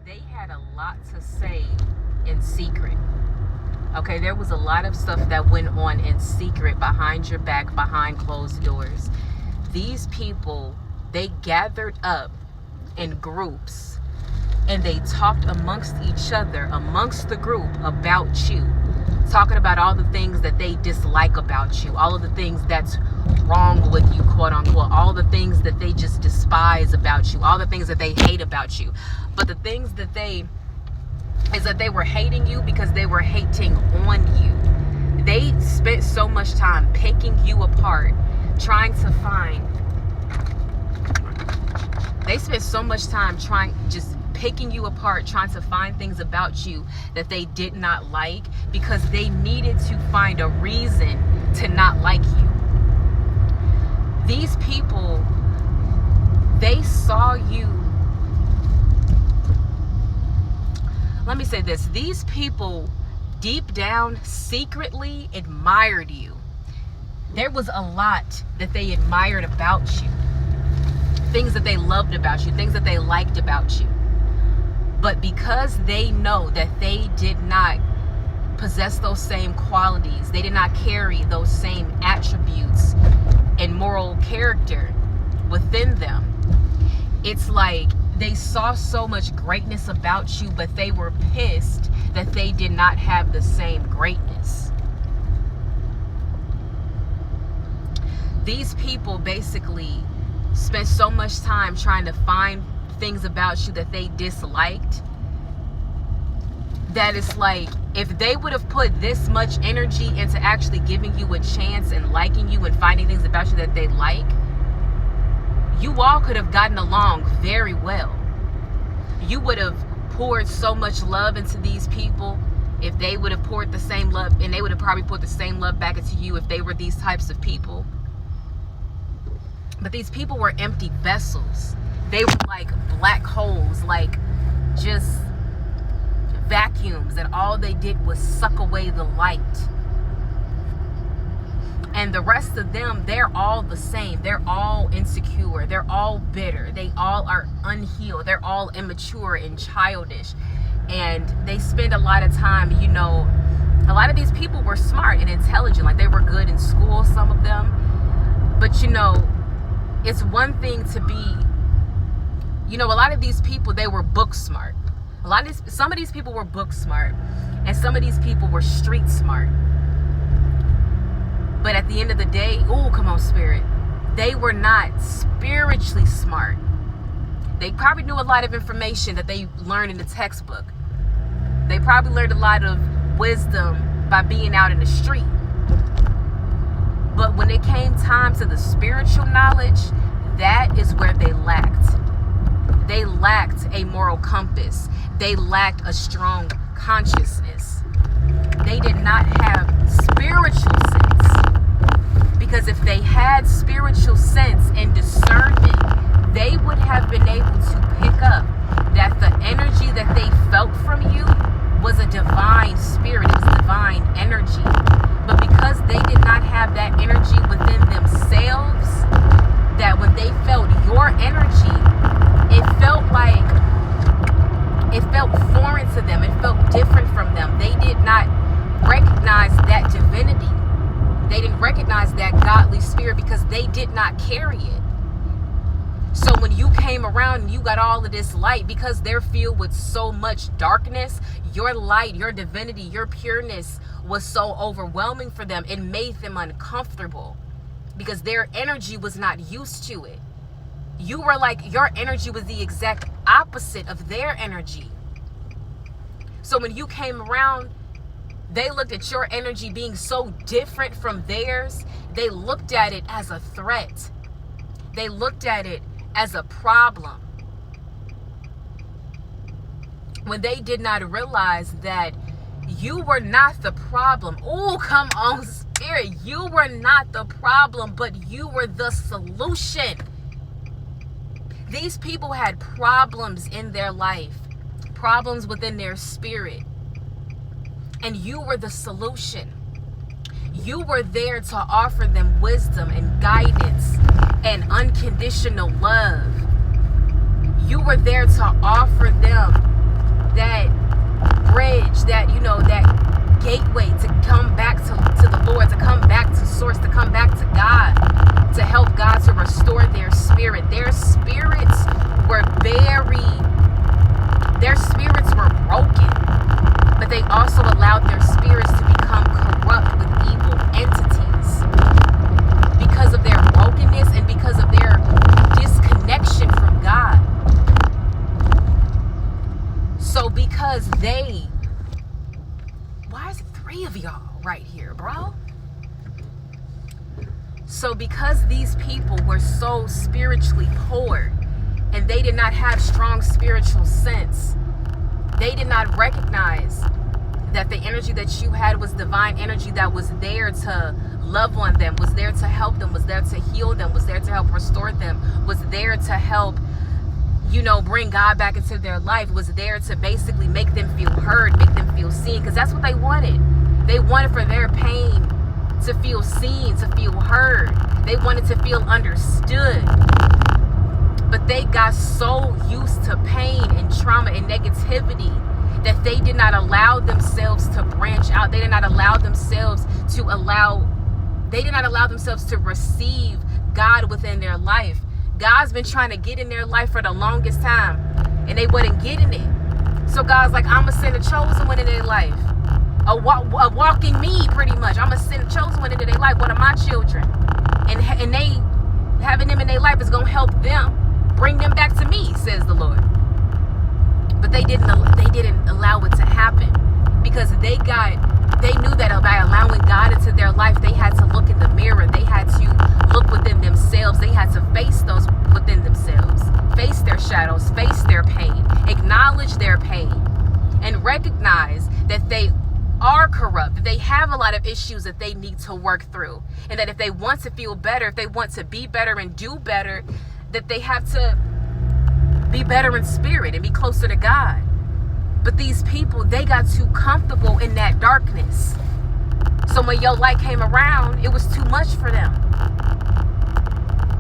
they had a lot to say in secret. Okay, there was a lot of stuff that went on in secret, behind your back, behind closed doors. These people, they gathered up in groups and they talked amongst each other, amongst the group, about you. Talking about all the things that they dislike about you, all of the things that's wrong with you, quote unquote, all the things that they just despise about you, all the things that they hate about you. But the things that they were hating you because they were hating on you. They spent so much time picking you apart, trying to find. They spent so much time just picking you apart, trying to find things about you that they did not like, because they needed to find a reason to not like you. These people, they saw you. Let me say this. These people deep down secretly admired you. There was a lot that they admired about you. Things that they loved about you, things that they liked about you. But because they know that they did not possess those same qualities, they did not carry those same attributes and moral character within them, it's like they saw so much greatness about you, but they were pissed that they did not have the same greatness. These people basically spent so much time trying to find things about you that they disliked, that it's like, if they would have put this much energy into actually giving you a chance and liking you and finding things about you that they like, you all could have gotten along very well. You would have poured so much love into these people if they would have poured the same love, and they would have probably put the same love back into you if they were these types of people. But these people were empty vessels. They were like black holes, like just vacuums, and all they did was suck away the light. And the rest of them, they're all the same. They're all insecure. They're all bitter. They all are unhealed. They're all immature and childish. And they spend a lot of time, a lot of these people were smart and intelligent. Like, they were good in school, some of them. But, it's one thing to be, a lot of these people, they were book smart. Some of these people were book smart, and some of these people were street smart. But at the end of the day, come on, spirit, they were not spiritually smart. They probably knew a lot of information that they learned in the textbook. They probably learned a lot of wisdom by being out in the street. But when it came time to the spiritual knowledge, that is where they lacked. They lacked a moral compass. They lacked a strong consciousness. They did not have spiritual sense. Because if they had spiritual sense and discernment, they would have been able to pick up that the energy that they felt from you was a divine spirit. It was divine energy. But because they did not have that energy within themselves, that when they felt your energy, it felt foreign to them. It felt different from them. They did not recognize that divinity. They didn't recognize that godly spirit because they did not carry it. So when you came around and you got all of this light, because they're filled with so much darkness, your light, your divinity, your pureness was so overwhelming for them. It made them uncomfortable because their energy was not used to it. You were like, your energy was the exact opposite of their energy. So when you came around, they looked at your energy being so different from theirs. They looked at it as a threat. They looked at it as a problem. When they did not realize that you were not the problem. Oh, come on, spirit. You were not the problem, but you were the solution. These people had problems in their life, problems within their spirit. And you were the solution. You were there to offer them wisdom and guidance and unconditional love. You were there to offer them that bridge, that, you know, that gateway to come back to the Lord, to come back to source, to come back to God, to help God to restore their spirit. Their spirits were broken, but they also allowed their spirits to become corrupt with evil entities because of their brokenness and because of their disconnection from God. So because why is it 3 of y'all right here, bro? So because these people were so spiritually poor and they did not have strong spiritual sense, they did not recognize that the energy that you had was divine energy that was there to love on them, was there to help them, was there to heal them, was there to help restore them, was there to help, you know, bring God back into their life, was there to basically make them feel heard, make them feel seen, because that's what they wanted. They wanted for their pain to feel seen, to feel heard. They wanted to feel understood. But they got so used to pain and trauma and negativity that they did not allow themselves to branch out. They did not allow themselves to receive God within their life. God's been trying to get in their life for the longest time, and they wasn't getting it. So God's like, I'm going to send a chosen one in their life. A walking me, pretty much. I'm going to send a chosen one into their life, one of my children. And they, having them in their life is going to help them, bring them back to me, says the Lord. But they didn't allow it to happen, because they knew that by allowing God into their life, they had to look in the mirror. They had to look within themselves. They had to face those within themselves, face their shadows, face their pain, acknowledge their pain, and recognize that they are corrupt, that they have a lot of issues that they need to work through, and that if they want to feel better, if they want to be better and do better, that they have to be better in spirit and be closer to God. But these people, they got too comfortable in that darkness. So when your light came around, it was too much for them.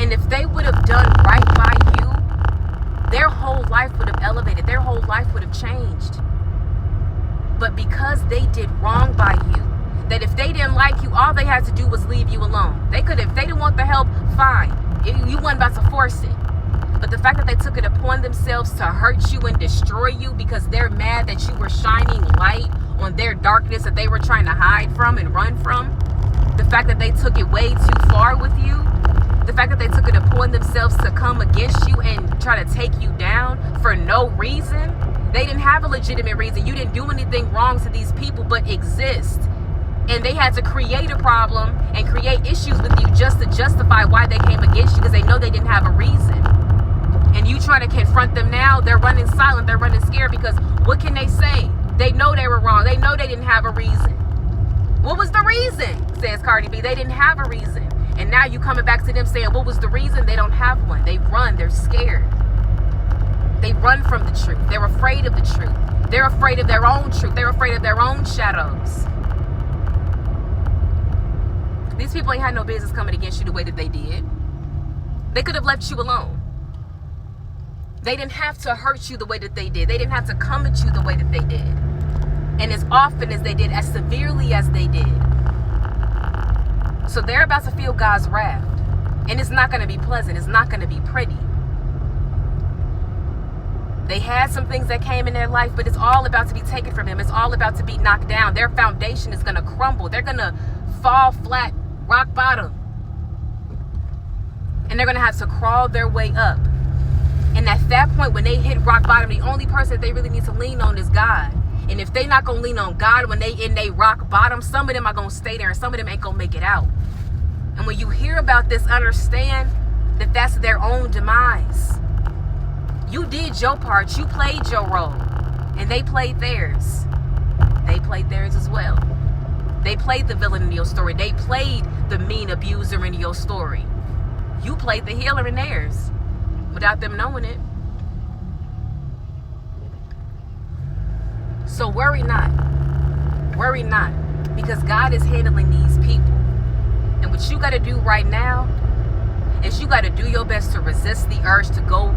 And if they would have done right by you, their whole life would have elevated. Their whole life would have changed. But because they did wrong by you, that if they didn't like you, all they had to do was leave you alone. They could have, if they didn't want the help, fine. You weren't about to force it. But the fact that they took it upon themselves to hurt you and destroy you because they're mad that you were shining light on their darkness that they were trying to hide from and run from, the fact that they took it way too far with you, the fact that they took it upon themselves to come against you and try to take you down for no reason. They didn't have a legitimate reason. You didn't do anything wrong to these people but exist. And they had to create a problem and create issues with you just to justify why they came against you, because they know they didn't have a reason. And you try to confront them now, they're running silent, they're running scared, because what can they say? They know they were wrong. They know they didn't have a reason. What was the reason, says Cardi B? They didn't have a reason. And now you coming back to them saying, what was the reason? They don't have one. They run, they're scared. They run from the truth. They're afraid of the truth. They're afraid of their own truth. They're afraid of their own shadows. These people ain't had no business coming against you the way that they did. They could have left you alone. They didn't have to hurt you the way that they did. They didn't have to come at you the way that they did. And as often as they did, as severely as they did. So they're about to feel God's wrath. And it's not going to be pleasant. It's not going to be pretty. They had some things that came in their life, but it's all about to be taken from them. It's all about to be knocked down. Their foundation is going to crumble. They're going to fall flat, rock bottom. And they're going to have to crawl their way up. And at that point, when they hit rock bottom, the only person that they really need to lean on is God. And if they're not going to lean on God when they in their rock bottom, some of them are going to stay there and some of them ain't going to make it out. And when you hear about this, understand that that's their own demise. You did your part. You played your role. And they played theirs. They played theirs as well. They played the villain in your story. They played the mean abuser in your story. You played the healer in theirs without them knowing it. So worry not. Worry not. Because God is handling these people. And what you got to do right now is you got to do your best to resist the urge to go